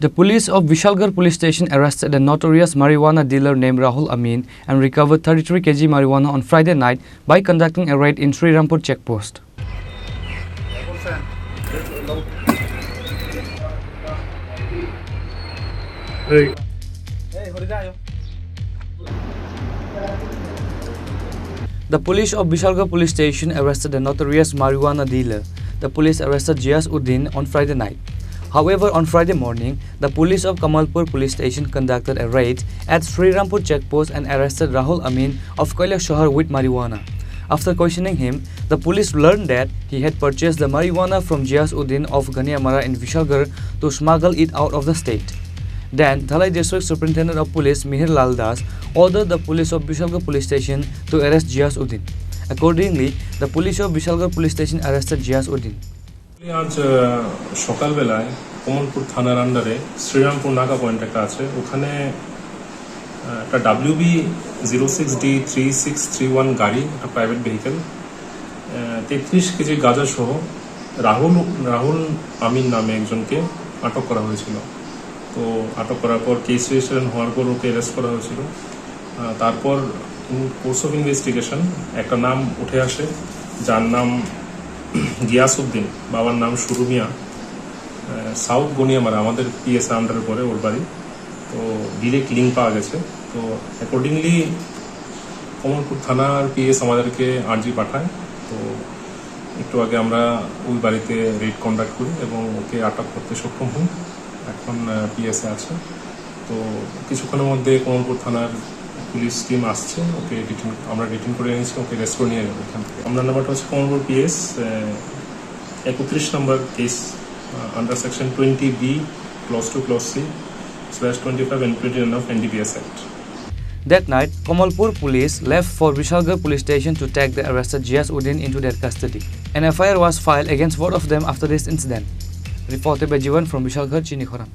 The police of Vishalgarh police station arrested a notorious marijuana dealer named Rahul Amin and recovered 33 kg marijuana on Friday night by conducting a raid in Srirampur checkpost. The police of Vishalgarh police station arrested a notorious marijuana dealer. The police arrested Jias Uddin on Friday night. However, on Friday morning, the police of Kamalpur police station conducted a raid at Srirampur checkpost and arrested Rahul Amin of Shahar with marijuana. After questioning him, the police learned that he had purchased the marijuana from Jias Uddin of Ganiamara in Vishalgarh to smuggle it out of the state. Then, Dhalai District Superintendent of Police Mihir Lal Das ordered the police of Vishalgarh police station to arrest Jias Uddin. Accordingly, the police of Vishalgarh police station arrested Jias Uddin. আজ সকালবেলায় কমলপুর থানার আন্ডারে শ্রীরামপুর নাকা point একটা আছে, ওখানে একটা WB06D3631 গাড়ি, একটা প্রাইভেট ভেহিকেল, 33 কেজি গাঁজা সহ রাহুল আমিন নামে একজনকে আটক করা হয়েছিল। তো আটক করার পর কেস রেজিস্ট্রেশন হওয়ার পর ওকে অ্যারেস্ট করা হয়েছিল। তারপর কোর্স অফ ইনভেস্টিগেশন একটা নাম উঠে আসে, যার নাম গিয়াসউদ্দিন, বাবার নাম শুরু মিয়া, সাউথ গনিয়ামারা, আমাদের পিএস আন্ডারের পরে ওর বাড়ি। তো ডিরেক্ট লিঙ্ক পাওয়া গেছে। তো অ্যাকর্ডিংলি কমলপুর থানার পিএস আমাদেরকে আর্জি পাঠায়। তো একটু আগে আমরা ওই বাড়িতে রেড কন্ডাক্ট করি এবং ওকে আটক করতে সক্ষম হই। এখন পিএসে আছে। তো কিছুক্ষণের মধ্যে কমলপুর থানার পুলিশ টিম আসছে, ওকে আমরা ডিটেইন করে এনেছি, ওকে রেস্ট করে নিয়ে যাবো এখান থেকে। আমরা নাম্বারটা হচ্ছে কমলপুর পিএস 31 নম্বর case under section 20B clause 2 clause C/25 and 29 of NDPS Act. That night, Kamalpur police left for Vishalgarh police station to take the arrested Jias Uddin into their custody. An FIR was filed against both of them after this incident. Reported by Jivan from Vishalgarh, Chini, Khorang.